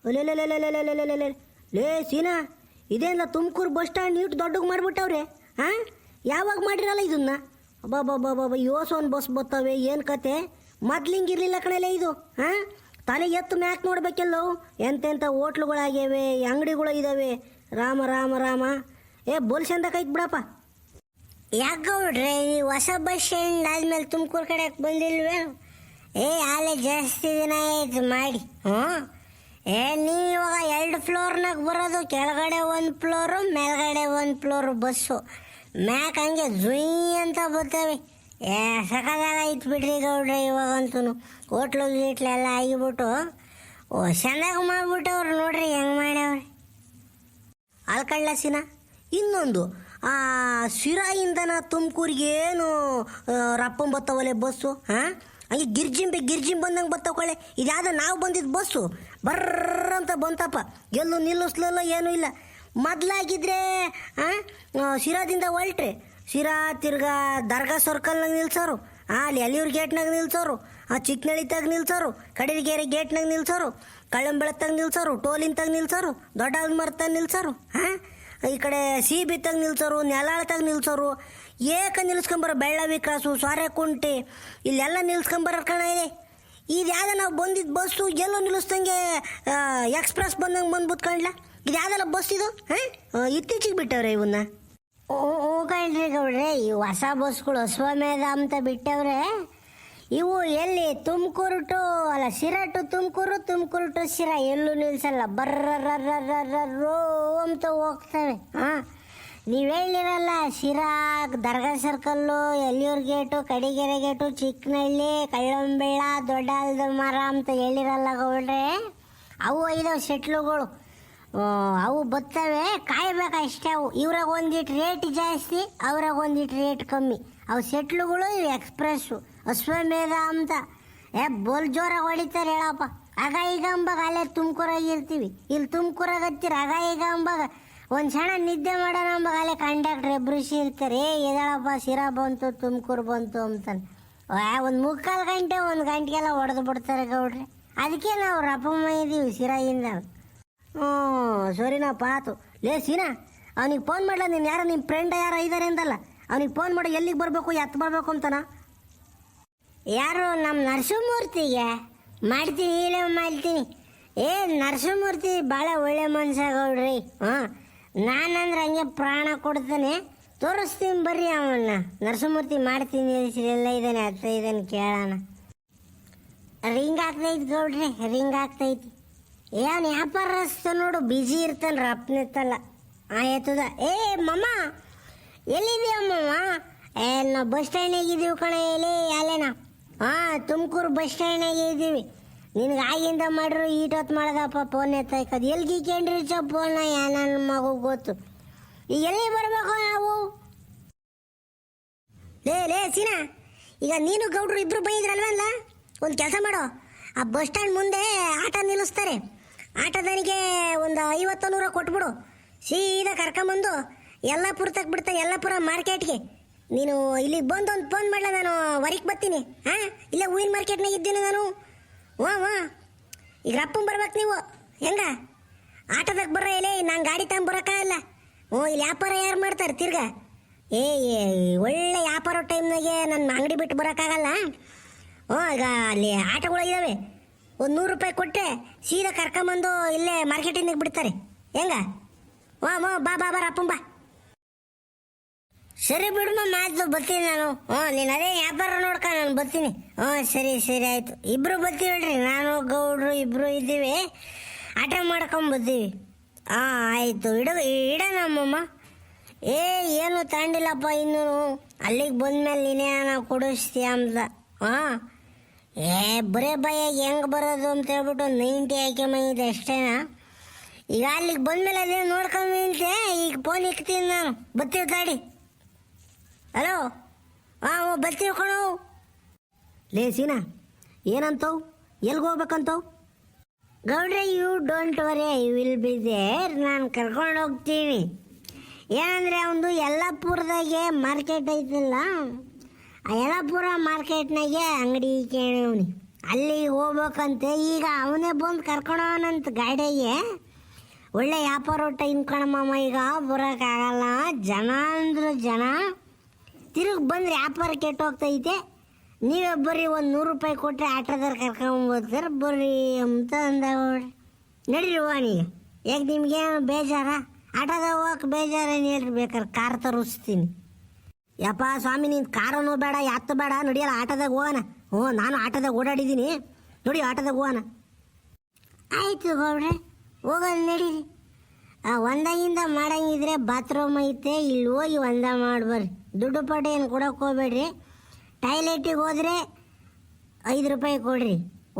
ಲೇ ಲೇ ಸೀನಾ, ಇದೇನ ತುಮಕೂರು ಬಸ್ ಸ್ಟ್ಯಾಂಡ್ ಇಟ್ಟು ದೊಡ್ಡಗೆ ಮಾಡಿಬಿಟ್ಟವ್ರೆ. ಹಾಂ, ಯಾವಾಗ ಮಾಡಿರಲ್ಲ ಇದನ್ನ? ಬಾಬಾ ಯೋಸೊಂದು ಬಸ್ ಬರ್ತವೆ, ಏನು ಕತೆ? ಮೊದ್ಲಿಂಗಿರಲಿಲ್ಲ ಕಣಲೆ ಇದು. ಹಾಂ, ತಲೆ ಎತ್ತು ಮ್ಯಾಕ್ ನೋಡ್ಬೇಕೆಲ್ಲೋ. ಎಂತೆಂಥ ಹೋಟ್ಲುಗಳಾಗ್ಯವೆ, ಅಂಗಡಿಗಳು ಇದ್ದಾವೆ. ರಾಮ ರಾಮ ರಾಮ. ಬೋಲ್ ಚಂದಕೈತ್ ಬಿಡಪ್ಪ. ಯಾಕೆ ಗೌಡ್ರೆ, ಈ ಹೊಸ ಬಸ್ ಸ್ಟ್ಯಾಂಡ್ ಆದ್ಮೇಲೆ ತುಮಕೂರು ಕಡೆಗೆ ಬಂದಿಲ್ವೇ? ಆಲೆ ಜಾಸ್ತಿ ದಿನ ಆಯ್ತು ಮಾಡಿ. ನೀವು ಇವಾಗ 2 ಫ್ಲೋರ್ನಾಗ ಬರೋದು, ಕೆಳಗಡೆ 1 ಫ್ಲೋರು, ಮೇಲ್ಗಡೆ 1 ಫ್ಲೋರು ಬಸ್ಸು. ಮ್ಯಾಕ್ ಹಂಗೆ ಜುಯ್ ಅಂತ ಬರ್ತವೆ. ಸಖತ್ತಾಗೈತೆ ಬಿಡ್ರಿ ಗೌಡ್ರೆ. ಇವಾಗಂತೂ ಹೋಟ್ಲು ಗೀಟ್ಲೆಲ್ಲ ಆಗಿಬಿಟ್ಟು ಚೆನ್ನಾಗಿ ಮಾಡ್ಬಿಟ್ಟವ್ರು ನೋಡ್ರಿ, ಹೆಂಗೆ ಮಾಡ್ಯವ್ರಿ. ಅಲ್ಕಳ್ಳ ಸೀನಾ, ಇನ್ನೊಂದು ಶಿರಾಯಿಂದನ ತುಮಕೂರಿಗೆ ಏನು ರಪ್ಪಂ ಬತ್ತವಲೆ ಬಸ್ಸು. ಹಾಂ, ಹಂಗೆ ಗಿರ್ಜಿಂಬ್ ಬಂದಂಗೆ ಬತ್ತಕೊಳ್ಳೆ. ಇದ್ಯಾವುದೋ ನಾವು ಬಂದಿದ್ದು ಬಸ್ಸು ಬರ್ರಂತ ಬಂತಪ್ಪ. ಎಲ್ಲೂ ನಿಲ್ಲಿಸ್ಲಲ್ಲ, ಏನೂ ಇಲ್ಲ. ಮೊದಲಾಗಿದ್ರೆ ಶಿರಾದಿಂದ ಹೊಲ್ಟ್ರೆ ಶಿರಾ ತಿರ್ಗಾ ದರ್ಗಾ ಸರ್ಕಲ್ನಾಗ ನಿಲ್ಸೋರು, ಅಲ್ಲಿ ಅಲಿಯೂರು ಗೇಟ್ನಾಗ ನಿಲ್ಸೋರು, ಚಿಕ್ಕನಳ್ಳಿತಾಗ ನಿಲ್ಸೋರು, ಕಡಲಿಗೆರೆ ಗೇಟ್ನಾಗ ನಿಲ್ಸೋರು, ಕಳ್ಳಂಬೆಳತ್ತಾಗ ನಿಲ್ಸೋರು, ಟೋಲಿಂತಾಗ ನಿಲ್ಸೋರು, ದೊಡ್ಡ ಮರ್ತಾಗ ನಿಲ್ಸೋರು. ಹಾಂ, ಈ ಕಡೆ ಸಿ ಬಿತ್ತಾಗ ನಿಲ್ಸೋರು, ನೆಲಾಳತಾಗ ನಿಲ್ಸೋರು. ಏಕ ನಿಲ್ಸ್ಕೊಂಬರೋ ಬೆಳ್ಳವಿ ಕ್ರಾಸು, ಸೊರೆಕುಂಟೆ, ಇಲ್ಲೆಲ್ಲ ನಿಲ್ಸ್ಕೊಂಬರೋ ಕಣ ಇದೆ. ಇದು ಯಾವುದೋ ನಾವು ಬಂದಿದ್ದು ಬಸ್ಸು ಎಲ್ಲೋ ನಿಲ್ಲಿಸ್ದಂಗೆ ಎಕ್ಸ್ಪ್ರೆಸ್ ಬಂದಂಗೆ ಬಂದ್ಬಿಟ್ಟು ಕಾಣ್ಲ. ಇದು ಯಾವುದೆಲ್ಲ ಬಸ್ ಇದು? ಹಾಂ, ಇತ್ತೀಚೆಗೆ ಬಿಟ್ಟವ್ರೆ ಇವನ್ನ. ಹೋಗಳ್ರಿ ಗೌಡ್ರೆ, ಈ ಹೊಸ ಬಸ್ಗಳು ಅಶ್ವಮೇಧ ಅಂತ ಬಿಟ್ಟವ್ರೆ. ಇವು ಎಲ್ಲಿ ತುಮಕೂರು ಟು ಅಲ್ಲ ಶಿರಾ ಟು ತುಮಕೂರು, ತುಮಕೂರು ಟು ಶಿರಾ ಎಲ್ಲೂ ನಿಲ್ಸಲ್ಲ. ಬರ್ರೋ ಅಂತ ಹೋಗ್ತವೆ. ಹಾಂ, ನೀವು ಹೇಳಿರಲ್ಲ, Sira Dargah circle, Elliyuru gate, Kadigere gate, Chikkanahalli, Kallambella, ದೊಡ್ಡ ಮರ ಅಂತ ಹೇಳಿರಲ್ಲ ಗೌಡ್ರೆ, ಅವು ಇದಾವೆ ಸೆಟ್ಲುಗಳು. ಅವು ಬರ್ತವೆ, ಕಾಯ್ಬೇಕಷ್ಟೇ. ಅವು ಇವ್ರಾಗ ಒಂದಿಟ್ಟು ರೇಟ್ ಜಾಸ್ತಿ, ಅವ್ರಾಗ ಒಂದಿಟ್ಟು ರೇಟ್ ಕಮ್ಮಿ. ಅವು ಸೆಟ್ಲುಗಳು, ಇವು ಎಕ್ಸ್ಪ್ರೆಸ್ಸು, ಅಶ್ವಮೇಧ ಅಂತ. ಬೋಲ್ ಜೋರಾಗಿ ಹೊಡಿತಾರೆ ಹೇಳಪ್ಪ. ಆಗ ಈಗ ಅಂಬಾಗ ಅಲ್ಲೇ ತುಮಕೂರಾಗಿರ್ತೀವಿ, ಇಲ್ಲಿ ತುಮಕೂರಾಗ ಹತ್ತಿರ. ಆಗ ಈಗ ಅಂಬಾಗ ಒಂದು ಕ್ಷಣ ನಿದ್ದೆ ಮಾಡೋಣ ಅಂಬಾಗ ಅಲ್ಲೇ ಕಂಡಕ್ಟ್ರ್ ಎಬ್ರು ಇರ್ತಾರೆ. ಎದಳಪ್ಪ ಶಿರಾ ಬಂತು, ತುಮಕೂರು ಬಂತು ಅಂತಾನೆ. ಒಂದು 3/4 ಗಂಟೆ 1 ಗಂಟೆಗೆಲ್ಲ ಹೊಡೆದು ಬಿಡ್ತಾರೆ ಗೌಡ್ರೆ. ಅದಕ್ಕೆ ನಾವು ರಪ್ಪಮ್ಮ ಇದ್ದೀವಿ ಶಿರಾಯಿಂದ. ಸರಿನಪ್ಪ, ಆತು. ಲೇ ಸೀನಾ, ಅವ್ನಿಗೆ ಫೋನ್ ಮಾಡಲ. ನೀನು ಯಾರೋ ನಿಮ್ಮ ಫ್ರೆಂಡ್ ಯಾರೋ ಇದ್ದಾರೆ ಅಂದಲ್ಲ, ಅವ್ನಿಗೆ ಫೋನ್ ಮಾಡಿ ಎಲ್ಲಿಗೆ ಬರಬೇಕು, ಎತ್ತು ಬರಬೇಕು ಅಂತಾನ. ಯಾರು? ನಮ್ಮ ನರಸಿಂಹಮೂರ್ತಿಗೆ ಮಾಡ್ತೀನಿ, ಇಲ್ಲೇ ಮಾಡ್ತೀನಿ. ನರಸಿಂಹಮೂರ್ತಿ ಭಾಳ ಒಳ್ಳೆ ಮನುಷ್ಯ ಗೌಡ್ರಿ. ನಾನಂದ್ರೆ ಹಂಗೆ ಪ್ರಾಣ ಕೊಡ್ತಾನೆ. ತೋರಿಸ್ತೀನಿ ಬರ್ರಿ ಅವನ್ನ. ನರಸಿಂಹಮೂರ್ತಿ ಮಾಡ್ತೀನಿ ಎಲ್ಲ ಇದ್ದಾನೆ, ಹತ್ತ ಇದ್ದಾನೆ, ಕೇಳೋಣ. ರಿಂಗ್ ಆಗ್ತೈತಿ ಗೌಡ್ರಿ, ರಿಂಗ್ ಆಗ್ತೈತಿ. ಏನು ವ್ಯಾಪಾರಸ್ಥ ನೋಡು, ಬ್ಯುಸಿ ಇರ್ತಾನೆ, ರಪ್ನಿತ್ತಲ್ಲ. ಎತ್ತದ. ಮಮ್ಮ ಎಲ್ಲಿದೆಯಮ್ಮಮ್ಮ? ನಾವು ಬಸ್ ಸ್ಟ್ಯಾಂಡಿಗೆ ಇದ್ದೀವಿ ಕಣ. ಅಲ್ಲೇನಾ? ತುಮಕೂರು ಬಸ್ ಸ್ಟ್ಯಾಂಡಿಗೆ ಇದ್ದೀವಿ. ನಿನಗೆ ಆಗಿಂದ ಮಾಡ್ರು ಈಟೊತ್ತು ಮಾಡ್ದಪ್ಪ ಫೋನ್ ಎತ್ತಾಯ್ಕದು. ಎಲ್ಲಿ ಗೀಕೇಂಡ್ರಿ ಫೋನ್ನ? ನನ್ನ ಮಗು ಗೊತ್ತು. ಈಗ ಎಲ್ಲಿ ಬರಬೇಕು ನಾವು? ಲೇ ಸೀನಾ, ಈಗ ನೀನು ಗೌಡ್ರು ಇಬ್ರು ಬೈದ್ರಲ್ವಲ್ಲ, ಒಂದು ಕೆಲಸ ಮಾಡೋ. ಆ ಬಸ್ ಸ್ಟ್ಯಾಂಡ್ ಮುಂದೆ ಆಟೋ ನಿಲ್ಲಿಸ್ತಾರೆ. ಆಟೋದನಿಗೆ ಒಂದು 50-100 ಕೊಟ್ಬಿಡು. ಸೀದಾ ಕರ್ಕೊಂಬಂದು ಯಲ್ಲಾಪುರ ತಗ ಬಿಡ್ತಾ, ಯಲ್ಲಾಪುರ ಮಾರ್ಕೆಟ್ಗೆ. ನೀನು ಇಲ್ಲಿಗೆ ಬಂದು ಒಂದು ಫೋನ್ ಮಾಡಲ, ನಾನು ಹೊರಗೆ ಬರ್ತೀನಿ. ಹಾಂ, ಇಲ್ಲೇ ಹೂವಿನ ಮಾರ್ಕೆಟ್ನಾಗ ಇದ್ದೀನಿ ನಾನು. ಈಗ ರಪ್ಪನ್ ಬರ್ಬೇಕು ನೀವು. ಹೆಂಗ ಆಟೋದಾಗ ಬರ್ರ? ಇಲ್ಲೇ ನಾನು ಗಾಡಿ ತಗೊಂಬರಕ್ಕಾಗಲ್ಲ. ಇಲ್ಲಿ ವ್ಯಾಪಾರ ಯಾರು ಮಾಡ್ತಾರೆ ತಿರ್ಗಾ? ಒಳ್ಳೆ ವ್ಯಾಪಾರ ಟೈಮ್ನಾಗೆ ನನ್ನ ಅಂಗಡಿ ಬಿಟ್ಟು ಬರೋಕ್ಕಾಗಲ್ಲ. ಈಗ ಅಲ್ಲಿ ಆಟೋಗಳು ಇದ್ದಾವೆ. ಒಂದು 100 ರೂಪಾಯಿ ಕೊಟ್ಟರೆ ಸೀದಾ ಕರ್ಕೊಂಬಂದು ಇಲ್ಲೇ ಮಾರ್ಕೆಟಿನಾಗ ಬಿಡ್ತಾರೆ. ಹೆಂಗ? ಬಾ ರಪ್ಪನ್ ಬಾ. ಸರಿ ಬಿಡಮ್ಮ, ಮಾತು ಬರ್ತೀನಿ ನಾನು. ನೀನು ಅದೇ ವ್ಯಾಪಾರ ನೋಡ್ಕ, ನಾನು ಬರ್ತೀನಿ. ಸರಿ ಆಯಿತು. ಇಬ್ಬರು ಬರ್ತೀವಿ ಹೇಳ್ರಿ, ನಾನು ಗೌಡ್ರು ಇಬ್ಬರು ಇದ್ದೀವಿ. ಆಟ ಮಾಡ್ಕೊಂಬರ್ತೀವಿ. ಆಯಿತು, ಇಡೋಣಮ್ಮಮ್ಮ. ಏನು ತಗೊಂಡಿಲ್ಲಪ್ಪ ಇನ್ನೂ. ಅಲ್ಲಿಗೆ ಬಂದ್ಮೇಲೆ ನೀನೇ ನಾವು ಕೊಡಿಸ್ತೀಯ ಅಂತ. ಬರೇ ಭಯಾಗಿ ಹೆಂಗೆ ಬರೋದು ಅಂತ ಹೇಳ್ಬಿಟ್ಟು 90 ಹಾಕ್ಯಂಬಂದಿದ್ದೆ ಅಷ್ಟೇನಾ. ಈಗ ಅಲ್ಲಿಗೆ ಬಂದ್ಮೇಲೆ ಅದೇ ನೋಡ್ಕೊಂಬಂತೆ. ಈಗ ಫೋನ್ ಇಕ್ತೀನಿ ನಾನು. ಬರ್ತೀವಿ ತಾಡಿ. ಹಲೋ, ಬರ್ತೀವಿ ಕಣೋ. ಲೇ ಸೀನಾ, ಏನಂತವು? ಎಲ್ಗೆ ಹೋಗ್ಬೇಕಂತವು? ಗೌಡ್ರೆ, you don't worry, I will be there. ನಾನು ಕರ್ಕೊಂಡು ಹೋಗ್ತೀನಿ. ಏನಂದರೆ ಅವನು ಯಲ್ಲಾಪುರದಾಗೆ ಮಾರ್ಕೆಟ್ ಐತಲ್ಲ, ಆ ಯಲ್ಲಾಪುರ ಮಾರ್ಕೆಟ್ನಾಗೆ ಅಂಗಡಿ ಕೇಳವನಿ. ಅಲ್ಲಿಗೆ ಹೋಗ್ಬೇಕಂತೆ. ಈಗ ಅವನೇ ಬಂದು ಕರ್ಕೊಂಡವನಂತ ಗಾಡಿಗೆ. ಒಳ್ಳೆ ವ್ಯಾಪಾರ ಟೈಮ್ ಕಣಮ್ಮ. ಈಗ ಬರೋಕ್ಕಾಗಲ್ಲ, ಜನ ಅಂದ್ರೆ ಜನ. ತಿರುಗಿ ಬಂದ್ರೆ ವ್ಯಾಪಾರ ಕೆಟ್ಟೋಗ್ತೈತೆ. ನೀವೇ ಬರ್ರಿ, ಒಂದು 100 ರೂಪಾಯಿ ಕೊಟ್ಟರೆ ಆಟೋದವ್ರು ಕರ್ಕೊಂಬೋಗ್ತಾರೆ ಬರ್ರಿ ಅಂತ ಅಂದವ್ರಿ. ನಡೀರಿ ನೀಗ. ಯಾಕೆ ನಿಮ್ಗೇನು ಬೇಜಾರ? ಆಟೋದಾಗ ಹೋಗಕ್ಕೆ ಬೇಜಾರೇನು ಹೇಳ್ರಿ, ಬೇಕಾದ್ರೆ ಕಾರ್ ತರಿಸ್ತೀನಿ. ಯಪ್ಪ ಸ್ವಾಮಿ, ನೀನು ಕಾರನೂ ಬೇಡ, ಯಾತ್ತು ಬೇಡ, ನಡಿಯಲ್ಲ ಆಟೋದಾಗ ಹೋಗೋಣ. ನಾನು ಆಟೋದಾಗ ಓಡಾಡಿದ್ದೀನಿ, ನೋಡಿ ಆಟೋದಾಗ ಹೋಗೋಣ. ಆಯಿತು ಗೌಡ್ರೆ, ಹೋಗೋಣ ನಡೀರಿ. ಒಂದಾಗಿಂದ ಮಾಡಂಗಿದ್ರೆ ಬಾತ್ರೂಮ್ ಐತೆ, ಇಲ್ಲಿ ಹೋಗಿ ಒಂದ ಮಾಡ್ಬರ್ರಿ. ದುಡ್ಡು ಪಟ್ಟು ಏನು ಕೊಡೋಕೆ ಹೋಗ್ಬೇಡ್ರಿ. ಟಾಯ್ಲೆಟಿಗೆ ಹೋದರೆ 5 ರೂಪಾಯಿ ಕೊಡ್ರಿ,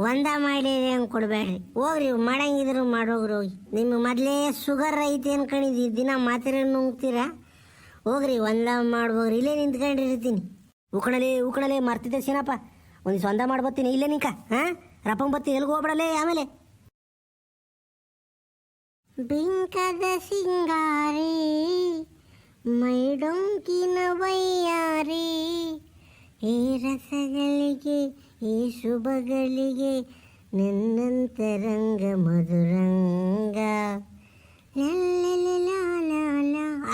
ಒಂದ ಮಾಡಿ ಏನು ಕೊಡಬೇಡ್ರಿ. ಹೋಗ್ರಿ, ಮಾಡಂಗಿದ್ರು ಮಾಡೋಗ್ರಿ ಹೋಗಿ. ನಿಮಗೆ ಮೊದಲೇ ಶುಗರ್ ಐತೆ ಅನ್ಕೊಂಡಿದ್ದೀವಿ, ದಿನ ಮಾತ್ರೆ ನುಂಗ್ತೀರಾ. ಹೋಗ್ರಿ, ಒಂದ ಮಾಡ್ಬೋಗ್ರಿ. ಇಲ್ಲೇ ನಿಂತ್ಕೊಂಡಿರ್ತೀನಿ. ಉಕ್ಕಣಲೆ ಮರ್ತಿದ್ದೆ ಸೀನಪ್ಪ, ಒಂದು ಸ್ವಂದ ಮಾಡ್ಬತ್ತೀನಿ ಇಲ್ಲೇ ನಿಂಕ. ರಪ್ಪಂಗೆ ಬತ್ತೀನಿ, ಎಲ್ಗೆ ಹೋಗ್ಬಿಡಲೇ ಆಮೇಲೆ. ಬಿಂಕದ ಸಿಂಗಾರಿ ಮೈಡೊಂಕಿನ ವಯ್ಯಾರಿ, ಈ ರಸಗಳಿಗೆ ಈ ಶುಭಗಳಿಗೆ ನನ್ನಂತರಂಗ ಮಧುರಂಗ.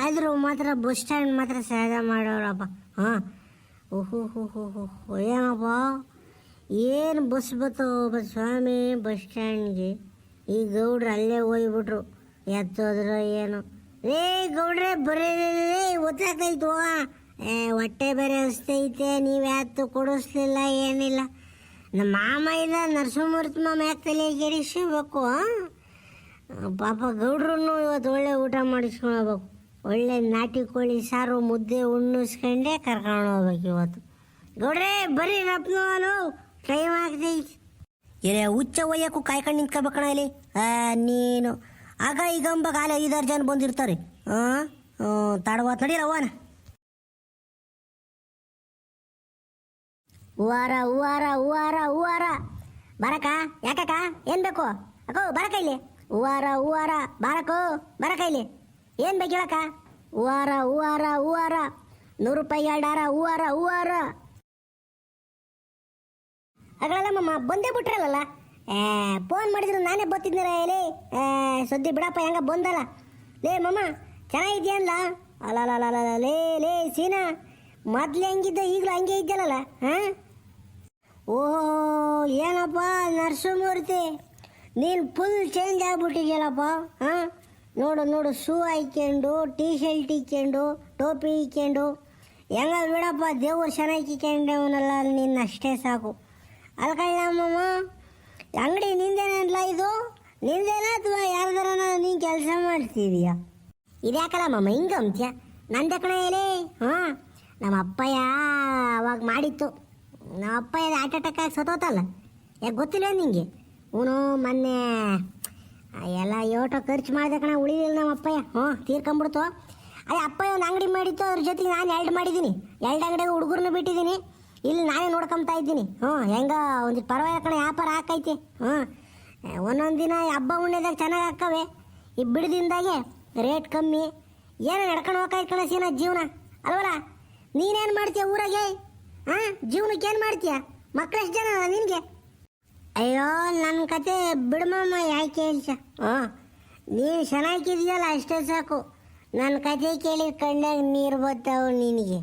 ಆದರೂ ಮಾತ್ರ ಬಸ್ ಸ್ಟ್ಯಾಂಡ್ ಮಾತ್ರ ಸಾಧ ಮಾಡೋರಪ್ಪ. ಓಹೋ ಏನಪ್ಪ, ಏನು ಬಸ್ ಬತ್ತವ ಸ್ವಾಮಿ ಬಸ್ ಸ್ಟ್ಯಾಂಡ್ಗೆ. ಈ ಗೌಡ್ರು ಅಲ್ಲೇ ಹೋಗ್ಬಿಟ್ರು, ಎತ್ತೋದ್ರು ಏನು. ರೇ ಗೌಡ್ರೆ ಬರೀ ಗೊತ್ತಾಗ್ತೈತು. ಹೊಟ್ಟೆ ಬೇರೆ ಹಸ್ತೈತೆ, ನೀವು ಯಾತು ಕೊಡಿಸ್ಲಿಲ್ಲ ಏನಿಲ್ಲ. ನಮ್ಮ ಮಾಮ ಇಲ್ಲ, ನರಸಿಂಹಮೂರ್ತಿ ಮಾಮ ಯಾಕೆ ತಲೆ ಕೆಡಿಸ್ಬೇಕು. ಪಾಪ ಗೌಡ್ರು ಇವತ್ತು ಒಳ್ಳೆ ಊಟ ಮಾಡಿಸ್ಕೊಳ್ಬೇಕು. ಒಳ್ಳೆ ನಾಟಿ ಕೋಳಿ ಸಾರು ಮುದ್ದೆ ಉಣ್ಣಿಸ್ಕೊಂಡೇ ಕರ್ಕೊಂಡು ಹೋಗ್ಬೇಕು ಇವತ್ತು. ಗೌಡ್ರೆ ಬರೀ ರಪ್ನವನು ಟೈಮ್ ಆಗ್ತೈತಿ. ಏನೇ ಹುಚ್ಚ ಒಯ್ಯಕ್ಕೂ ಕಾಯ್ಕೊಂಡು ನಿಂತ್ಕೋಬೇಕಣ ಇಲ್ಲಿ. ನೀನು ಆಗ ಈಗಂಬಾಗ ಆಲೆ 5-6 ಜನ ಬಂದಿರ್ತಾರೆ. ತಡವಾತ್ ನಡೀರವ್ವನ. ಹೂವಾರ ಬರಕ. ಯಾಕಕ್ಕ ಏನು ಬೇಕು ಅಕ್ಕೋ? ಬರಕ ಇಲ್ಲಿ. ಹೂವಾರ ಬರಕ ಇಲ್ಲಿ. ಏನು ಬೇಕು ಹೇಳಕ್ಕ? ಹೂವಾರ 100 ರೂಪಾಯಿ 2 ಹೂವಾರ. ಅಗಳಲ್ಲಮ್ಮ ಬಂದೇ ಬಿಟ್ರಲ್ಲ. ಫೋನ್ ಮಾಡಿದ್ರು ನಾನೇ ಬರ್ತಿದ್ದೀರ ಎಲ್ಲಿ. ಸದ್ಯ ಬಿಡಪ್ಪ, ಹೆಂಗ ಬಂದಲ್ಲ. ಲೇ ಮಮ್ಮ ಚೆನ್ನಾಗಿದ್ಯಲ್ಲ? ಅಲ್ಲ ಲೇ ಸೀನಾ, ಮೊದ್ಲು ಹೆಂಗಿದ್ದ ಈಗಲೂ ಹಂಗೆ ಇದ್ದಲ್ಲ. ಓಹೋ ಏನಪ್ಪ ನರಸಿಂಹಮೂರ್ತಿ, ನೀನು ಫುಲ್ ಚೇಂಜ್ ಆಗ್ಬಿಟ್ಟಿದ್ಯಲ್ಲಪ್ಪ. ನೋಡು ಶೂ ಹಾಕ್ಕೊಂಡು, ಟೀ ಶರ್ಟ್ ಇಕ್ಕೊಂಡು, ಟೋಪಿ ಇಕ್ಕೊಂಡು, ಹೆಂಗ ಬಿಡಪ್ಪ, ದೇವ್ರು ಚೆನ್ನಾಗಿ ಇಕ್ಕೊಂಡವನಲ್ಲ ನಿನ್ನ, ಅಷ್ಟೇ ಸಾಕು. ಅಲ್ಕಳ್ಳಮ್ಮಮ್ಮ, ಅಂಗಡಿ ನಿಂದೇನಲ್ಲ ಇದು? ನಿಂದೇನ ಅಥವಾ ಯಾರ್ದಾರ ನೀನು ಕೆಲಸ ಮಾಡ್ತಿದೀಯಾ? ಇದ್ಯಾಕಲ್ಲಮ್ಮ ಹಿಂಗೆ ಅಂತ್ಯ? ನಂದೆ ಕಣ ಹೇಳಿ. ನಮ್ಮ ಅಪ್ಪಯ್ಯ ಅವಾಗ ಮಾಡಿತ್ತು. ನಮ್ಮ ಅಪ್ಪಯ್ಯ ಹಾರ್ಟ್ ಅಟ್ಯಾಕ್ ಆಗಿ ಸತ್ತೋತಲ್ಲ, ಯಾಕೆ ಗೊತ್ತಿಲ್ಲ ನಿಂಗೆ? ಅವನು ಮೊನ್ನೆ ಎಲ್ಲ ಯೋಟೋ ಖರ್ಚು ಮಾಡಿದೆ ಕಣ, ಉಳಿದಿಲ್ಲ ನಮ್ಮ ಅಪ್ಪಯ್ಯ. ತೀರ್ಕೊಂಬಿಡ್ತು. ಅದೇ ಅಪ್ಪಯ್ಯ ಒಂದು ಅಂಗಡಿ ಮಾಡಿತ್ತು, ಅದ್ರ ಜೊತೆಗೆ ನಾನು 2 ಮಾಡಿದ್ದೀನಿ. 2 ಅಂಗಡಿಗೆ ಹುಡುಗರನ್ನ ಬಿಟ್ಟಿದ್ದೀನಿ, ಇಲ್ಲಿ ನಾನೇ ನೋಡ್ಕೊತಾ ಇದ್ದೀನಿ. ಹೆಂಗ ಒಂದು ಪರವಾಗಿಲ್ಲ ಕಣ, ವ್ಯಾಪಾರ ಹಾಕೈತಿ. ಒಂದೊಂದು ದಿನ ಹಬ್ಬ ಹುಣ್ಣಿದಾಗ ಚೆನ್ನಾಗಿ ಹಾಕವೆ, ಈ ಬಿಡದಿಂದಾಗೆ ರೇಟ್ ಕಮ್ಮಿ. ಏನೋ ನಡ್ಕೊಂಡು ಹೋಗ್ತಾಯ್ತು ಕಣ ಸೀನಾ ಜೀವನ, ಅಲ್ವಲ್ಲ? ನೀನೇನು ಮಾಡ್ತೀಯ ಊರಾಗೆ? ಜೀವನಕ್ಕೆ ಏನು ಮಾಡ್ತೀಯ? ಮಕ್ಕಳೆಷ್ಟು ಜನ ನಿನಗೆ? ಅಯ್ಯೋ ನನ್ನ ಕತೆ ಬಿಡಮಮ್ಮ, ಯಾಕೆ ಹೇಳ್ಸ. ನೀನು ಚೆನ್ನಾಗಿದೆಯಲ್ಲ ಅಷ್ಟೇ ಸಾಕು. ನನ್ನ ಕತೆ ಕೇಳಿ ಕಣ್ಣಾಗ ನೀರು ಬರ್ತಾವೆ ನಿನಗೆ.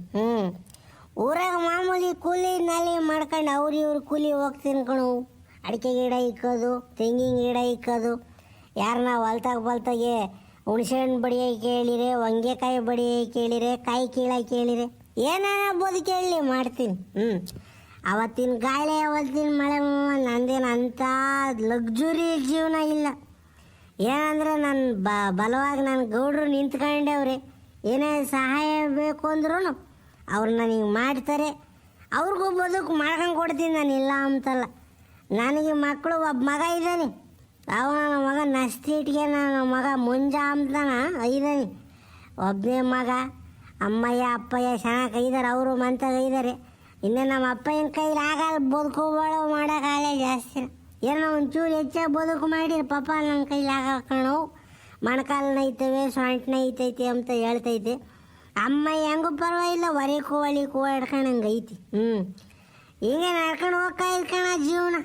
ಊರಾಗ ಮಾಮೂಲಿ ಕೂಲಿ ನಾಲಿ ಮಾಡ್ಕೊಂಡು ಇವ್ರು ಕೂಲಿ ಹೋಗ್ತೀನಿ ಕಣು. ಅಡಿಕೆ ಗಿಡ ಇಕ್ಕೋದು, ತೆಂಗಿನ ಗಿಡ ಇಕ್ಕೋದು, ಯಾರನ್ನ ಹೊಲ್ತಾಗೆ ಹುಣಸೆಹಣ್ಣು ಬಡಿಯೋಕೆ ಕೇಳಿರೆ, ಹೊಂಗೆಕಾಯಿ ಬಡಿಯೋಕೆ ಕೇಳಿರೆ, ಕಾಯಿ ಕೀಳಕ್ಕೆ ಕೇಳಿರೆ, ಏನಾಗ್ಬೋದು ಕೇಳಲಿ ಮಾಡ್ತೀನಿ. ಅವತ್ತಿನ ಗಾಳಿ ಅವತ್ತಿನ ಮಳೆ ನಂದೇನು ಅಂಥ ಲಗ್ಜುರಿ ಜೀವನ ಇಲ್ಲ. ಏನಂದ್ರೆ ನನ್ನ ಬಲವಾಗಿ ನನ್ನ ಗೌಡ್ರು ನಿಂತ್ಕೊಂಡವ್ರೆ. ಏನೇ ಸಹಾಯ ಬೇಕು ಅಂದ್ರೂ ಅವ್ರು ನನಗೆ ಮಾಡ್ತಾರೆ. ಅವ್ರಿಗೂ ಬದುಕು ಮಾಡ್ಕೊಂಡು ಕೊಡ್ತೀನಿ, ನಾನು ಇಲ್ಲ ಅಂತಲ್ಲ. ನನಗೆ ಮಕ್ಕಳು, ಒಬ್ಬ ಮಗ ಇದ್ದಾನೆ. ನನ್ನ ಮಗ ನಸ್ತಿಟ್ಗೆ, ನನ್ನ ಮಗ ಮುಂಜ ಅಂತಾನ ಇದ್ದಾನೆ. ಒಬ್ಬನೇ ಮಗ. ಅಮ್ಮಯ್ಯ ಅಪ್ಪಯ್ಯ ಚೆನ್ನಾಗಿ ಇದ್ದಾರೆ, ಅವರು ಮಂತಾಗ ಇದ್ದಾರೆ. ಇನ್ನು ನಮ್ಮ ಅಪ್ಪಯ್ಯನ ಕೈಲಿ ಆಗಲ್ಲ, ಬದುಕುಗಳು ಮಾಡೋಕ್ಕಾಗಲೇ ಜಾಸ್ತಿ. ಏನೋ ಒಂಚೂರು ಹೆಚ್ಚಾಗಿ ಬದುಕು ಮಾಡಿ ಪಾಪ ನನ್ನ ಕೈಲಿ ಹಾಕಣವು. ಮೊಣಕಾಲು ನೈತವೆ, ಸೊಂಟ ನೈತೈತೆ ಅಂತ ಹೇಳ್ತೈತೆ. ಅಮ್ಮ ಹೆಂಗೂ ಪರವಾಗಿಲ್ಲ, ಹೊಲಿಕು ಹಿಡ್ಕೊಂಡಂಗೆ ಐತಿ. ಹಿಂಗೆ ನಡ್ಕೊಂಡು ಹೋಗ್ತಾ ಇದ್ಕಣ ಜೀವನ.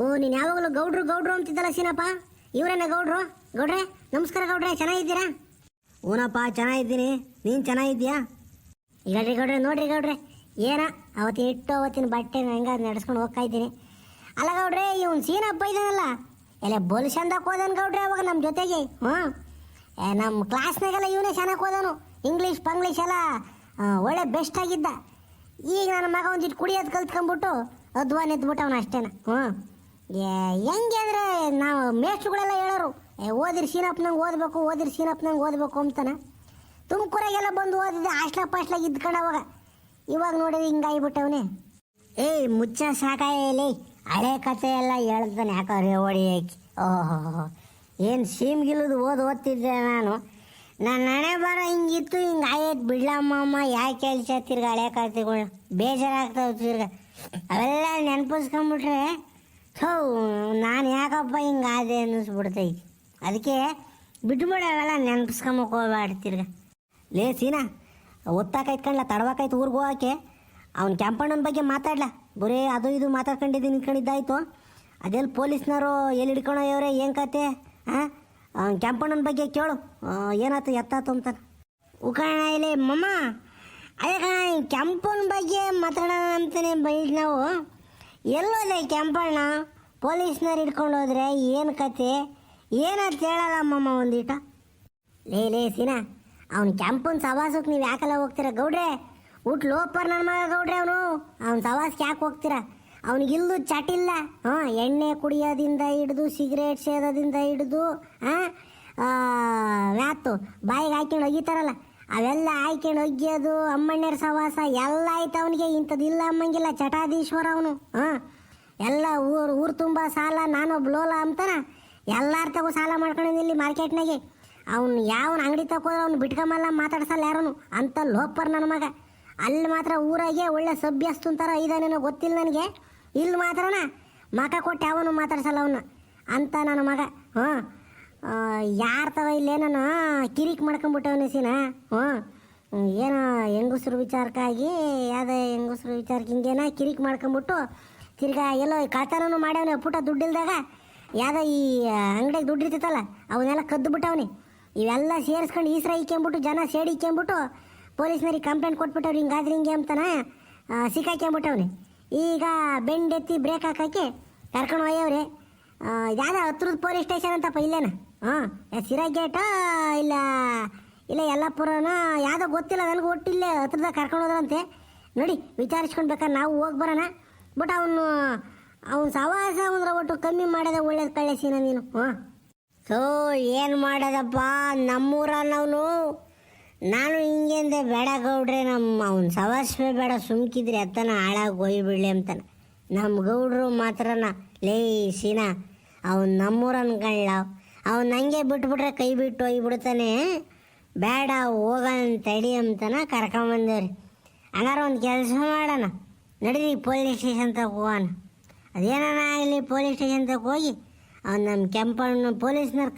ಓ ನೀನು ಯಾವಾಗಲೂ ಗೌಡ್ರು ಗೌಡ್ರು ಅಂತಿದ್ದಲ್ಲ ಸೀನಪ್ಪ, ಇವರೇನ ಗೌಡ್ರು? ಗೌಡ್ರೆ ನಮಸ್ಕಾರ ಗೌಡ್ರೆ, ಚೆನ್ನಾಗಿದ್ದೀರಾ? ಊನಪ್ಪ ಚೆನ್ನಾಗಿದ್ದೀನಿ, ನೀನು ಚೆನ್ನಾಗಿದ್ದೀಯಾ? ಹೇಳ್ರಿ ಗೌಡ್ರೆ, ನೋಡ್ರಿ ಗೌಡ್ರೆ, ಏನ ಅವತ್ತಿನ ಬಟ್ಟೆ ಹೆಂಗ ನಡ್ಸ್ಕೊಂಡು ಹೋಗ್ತಾ ಇದ್ದೀನಿ. ಅಲ್ಲ ಗೌಡ್ರೆ, ಇವನು ಸೀನಪ್ಪ ಇದ್ದಾನಲ್ಲ, ಎಲ್ಲ ಬೋಲ್ ಚಂದಕ್ಕೆ ಹೋದನು ಗೌಡ್ರೆ ಅವಾಗ ನಮ್ಮ ಜೊತೆಗೆ. ನಮ್ಮ ಕ್ಲಾಸ್ನಾಗೆಲ್ಲ ಇವನೇ ಚೆನ್ನಾಗಿ ಹೋದನು, ಇಂಗ್ಲೀಷ್ ಪಂಗ್ಲೀಷ್ ಎಲ್ಲ ಒಳ್ಳೆ ಬೆಸ್ಟ್ ಆಗಿದ್ದ. ಈಗ ನನ್ನ ಮಗ ಒಂದಿಟ್ಟು ಕುಡಿಯೋದು ಕಲ್ತ್ಕೊಂಡ್ಬಿಟ್ಟು ಅದ್ವಾನ್ ಎದ್ಬಿಟ್ಟವನು ಅಷ್ಟೇನ. ಹೆಂಗೆ ಅಂದರೆ ನಾವು ಮೇಷ್ಟ್ರುಗಳೆಲ್ಲ ಹೇಳೋರು, ಓದಿರಿ ಸೀನಪ್ಪನಂಗೆ ಓದಬೇಕು, ಓದಿರಿ ಸೀನಪ್ಪನಂಗೆ ಓದಬೇಕು ಅಂತಾನೆ. ತುಮಕೂರಾಗೆಲ್ಲ ಬಂದು ಓದಿದ್ದೆ, ಹಾಸ್ಲಾಗ ಇದ್ಕೊಂಡು ಅವಾಗ. ಇವಾಗ ನೋಡಿದ್ರೆ ಹಿಂಗಾಗಿಬಿಟ್ಟವನೇ. ಏಯ್ ಮುಚ್ಚ ಸಾಕಾಯಲ್ಲಿ ಹಳೆ ಕಥೆ ಎಲ್ಲ ಹೇಳ್ತಾನೆ ಯಾಕಂದ್ರೆ ಹೊಡಿಯಕ್ಕೆ. ಓಹೋ, ಏನು ಸೀಮ್ಗಿಲ್ಲದು ಓದ್ತಿದ್ದೆ ನಾನು. ನನ್ನ ಹಣೆ ಬರ ಹಿಂಗಿತ್ತು, ಹಿಂಗೆ ಆಯ್ತು ಬಿಡ್ಲಮ್ಮ, ಯಾಕೆ ಹೇಳ್ಸ ತಿರ್ಗ ಹಳೆ ಕಥೆಗಳು ಬೇಜಾರಾಗ್ತಾವೆ ತಿರ್ಗ. ಅವೆಲ್ಲ ನೆನಪಿಸ್ಕೊಂಬಿಟ್ರೆ ನಾನು ಯಾಕಪ್ಪ ಹಿಂಗೆ ಆದೆ ಅನ್ನಿಸ್ಬಿಡ್ತೈತಿ. ಅದಕ್ಕೆ ಬಿಟ್ಬಿಡ ಅವೆಲ್ಲ ನೆನಪಿಸ್ಕೊಂಬಕ್ಕೆ ಹೋಗ್ಬಾರ್ದು ತಿರ್ಗ. ಲೇ ಸೀನಾ, ಒತ್ತಾಕೈತ್ಕಂಡ್ಲ ತಡವಾಕೈತು ಊರಿಗೆ ಹೋಗೋಕ್ಕೆ. ಅವ್ನು ಕೆಂಪಣ್ಣನ ಬಗ್ಗೆ ಮಾತಾಡ್ಲ, ಬರೀ ಅದು ಇದು ಮಾತಾಡ್ಕೊಂಡಿದ್ದು ನಿಂತ್ಕೊಂಡಿದ್ದಾಯ್ತು. ಅದೆಲ್ಲಿ ಪೊಲೀಸ್ನವರು ಎಲ್ಲಿ ಹಿಡ್ಕೊಳೋವ್ರೆ, ಏನು ಕತೆ? ಹಾಂ, ಕೆಂಪಣ್ಣನ ಬಗ್ಗೆ ಕೇಳು, ಏನಾಯ್ತು ಎತ್ತಾತು ಅಂತಾನೆ. ಉಕಣ ಇಲ್ಲಿ ಮಮ್ಮ, ಅದೇ ಕಣ ಕೆಂಪನ ಬಗ್ಗೆ ಮಾತಾಡೋಣ ಅಂತಾನೆ ಬೈದ್ ನಾವು. ಎಲ್ಲೋದೆ ಕೆಂಪಣ್ಣ? ಪೊಲೀಸ್ನವ್ರು ಹಿಡ್ಕೊಂಡು ಹೋದ್ರೆ ಏನು ಕತೆ, ಏನಂತ ಹೇಳಲ್ಲ ಮಮ್ಮ ಒಂದೀಟ. ಲೇ ಸೀನಾ, ಅವ್ನು ಕೆಂಪನ ಸವಾಸಕ್ಕೆ ನೀವು ಯಾಕೆಲ್ಲ ಹೋಗ್ತೀರಾ ಗೌಡ್ರೆ? ಲೋಪರ್ ನನ್ನ ಮಗ ಗೌಡ್ರೆ ಅವನು. ಅವ್ನ ಸವಾಸಕ್ಕೆ ಯಾಕೆ ಹೋಗ್ತೀರಾ? ಅವನಿಗಿಲ್ದು ಚಟಿಲ್ಲ. ಎಣ್ಣೆ ಕುಡಿಯೋದಿಂದ ಹಿಡಿದು ಸಿಗರೇಟ್ ಸೇದೋದಿಂದ ಹಿಡಿದು ವ್ಯಾತು ಬಾಯಿಗೆ ಹಾಕ್ಕೊಂಡು ಒಗಿತಾರಲ್ಲ, ಅವೆಲ್ಲ ಹಾಕ್ಕೊಂಡು ಒಗ್ಯೋದು, ಅಮ್ಮಣ್ಣರ ಸವಾಸ ಎಲ್ಲ ಆಯ್ತು ಅವನಿಗೆ. ಇಂಥದ್ದಿಲ್ಲ ಅಮ್ಮಂಗಿಲ್ಲ, ಚಟಾಧೀಶ್ವರ ಅವನು. ಎಲ್ಲ ಊರು ತುಂಬ ಸಾಲ, ನಾನೊಬ್ಬ ಲೋಲ ಅಂತಾನ ಎಲ್ಲಾರ ತಗೋ ಸಾಲ ಮಾಡ್ಕೊಂಡಿದ್ದಿಲ್ಲಿ ಮಾರ್ಕೆಟ್ನಾಗೆ. ಅವ್ನು ಯಾವನ ಅಂಗಡಿ ತಗೋದ್ರೆ ಅವ್ನು ಬಿಟ್ಕೊಂಬಲ್ಲ, ಮಾತಾಡ್ಸಲ್ಲ ಯಾರನು ಅಂತ ಲೋಪರ್ ನನ್ನ ಮಗ. ಅಲ್ಲಿ ಮಾತ್ರ ಊರಾಗೆ ಒಳ್ಳೆ ಸಭ್ಯಸ್ತು ಅಂತಾರ ಇದಾನೇನೋ ಗೊತ್ತಿಲ್ಲ ನನಗೆ. ಇಲ್ಲಿ ಮಾತ್ರನ ಮಕ ಕೊಟ್ಟು ಯಾವನು ಮಾತಾಡ್ಸಲ್ಲ ಅವನ್ನ ಅಂತ ನನ್ನ ಮಗ. ಯಾರ ತವ ಇಲ್ಲೇನೋ ಕಿರಿಕ್ ಮಾಡ್ಕೊಂಬಿಟ್ಟವನೇ ಸೀನಾ. ಏನೋ ಹೆಂಗಸ್ರು ವಿಚಾರಕ್ಕಾಗಿ ಯಾವುದೇ ಹೆಂಗಸ್ರು ವಿಚಾರಕ್ಕೆ ಹಿಂಗೇನ ಕಿರಿಕ್ ಮಾಡ್ಕೊಂಬಿಟ್ಟು ತಿರ್ಗಾ ಎಲ್ಲೋ ಕಳ್ತನೂ ಮಾಡ್ಯವನೆ. ಪುಟ ದುಡ್ಡಿಲ್ದಾಗ ಯಾವುದೋ ಈ ಅಂಗಡಿಗೆ ದುಡ್ಡು ಇರ್ತಿತ್ತಲ್ಲ ಅವನ್ನೆಲ್ಲ ಕದ್ದು ಬಿಟ್ಟವನಿ. ಇವೆಲ್ಲ ಸೇರಿಸ್ಕೊಂಡು ಈಸ್ರ ಇಕ್ಕೊಂಬಿಟ್ಟು ಜನ ಸೇಡಿ ಇಕ್ಕೊಂಬಿಟ್ಟು ಪೊಲೀಸ್ನವ್ರಿಗೆ ಕಂಪ್ಲೇಂಟ್ ಕೊಟ್ಬಿಟ್ಟವ್ರು, ಹಿಂಗಾದ್ರೆ ಹಿಂಗೆ ಅಂತಾನೆ ಸಿಕ್ಕಾಕ್ಕೊಂಬಿಟ್ಟವ್ನಿ. ಈಗ ಬೆಂಡೆತ್ತಿ ಬ್ರೇಕ್ ಹಾಕಕ್ಕೆ ಕರ್ಕೊಂಡು ಹೋಯ್ಯವ್ರೆ. ಯಾವುದೋ ಹತ್ರದ ಪೊಲೀಸ್ ಸ್ಟೇಷನ್ ಅಂತಪ್ಪ ಇಲ್ಲೇನ. ಸಿರಾ ಗೇಟ ಇಲ್ಲ ಯಲ್ಲಾಪುರನ ಯಾವುದೋ ಗೊತ್ತಿಲ್ಲ ನನಗೆ, ಒಟ್ಟಿಲ್ಲೇ ಹತ್ರದಾಗ ಕರ್ಕೊಂಡು ಹೋದ್ರಂತೆ. ನೋಡಿ ವಿಚಾರಿಸ್ಕೊಂಡು ಬೇಕಾದ್ರೆ ನಾವು ಹೋಗಿ ಬರೋಣ. ಬಟ್ ಅವನು ಸವಾಸ ಅಂದ್ರೆ ಒಟ್ಟು ಕಮ್ಮಿ ಮಾಡೋದೇ ಒಳ್ಳೇದು ಕಳ್ಳೆಸಿನ ನೀನು. ಏನು ಮಾಡೋದಪ್ಪ, ನಮ್ಮೂರನ್ನವನು. ನಾನು ಹಿಂಗೆಂದೆ ಬೇಡ ಗೌಡ್ರೆ, ಅವ್ನು ಸವಾಸವೇ ಬೇಡ, ಸುಮ್ಕಿದ್ರೆ ಅತ್ತನ ಹಾಳಾಗಿ ಹೋಯ್ಬಿಡ್ಲಿ ಅಂತಾನೆ. ನಮ್ಮ ಗೌಡ್ರು ಮಾತ್ರನ ಲೇ ಸೀನಾ, ಅವ್ನು ನಮ್ಮೂರನ್ನ ಕಳ್ಳ, ಅವ್ನು ಹಂಗೆ ಬಿಟ್ಬಿಟ್ರೆ ಕೈ ಬಿಟ್ಟು ಹೋಗ್ಬಿಡ್ತಾನೆ, ಬೇಡ ಹೋಗೋಣ ತಡಿ ಅಂತಾನೆ ಕರ್ಕೊಂಬಂದೇವ್ರಿ. ಹಂಗಾರ ಒಂದು ಕೆಲಸ ಮಾಡೋಣ, ನಡೀರಿ ಪೊಲೀಸ್ ಸ್ಟೇಷನ್ ತಗ ಹೋಗೋಣ. ಅದೇನಾನ ಆಗಲಿ ಪೊಲೀಸ್ ಸ್ಟೇಷನ್ ತಗ ಹೋಗಿ ಅವ್ನು ನಮ್ಮ ಕೆಂಪಣ್ಣ ಪೊಲೀಸ್ನವ್ರು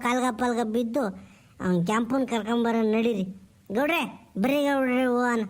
ಕಾಲ್ಗಪ್ಪಲ್ಗ ಬಿದ್ದು ಅವ್ನು ಕೆಂಪನ ಕರ್ಕೊಂಬರೋಣ. ನಡೀರಿ ಗೌಡ್ರೆ, ಬರ್ರಿ ಗೌಡ್ರೆ ಹೋಗೋಣ.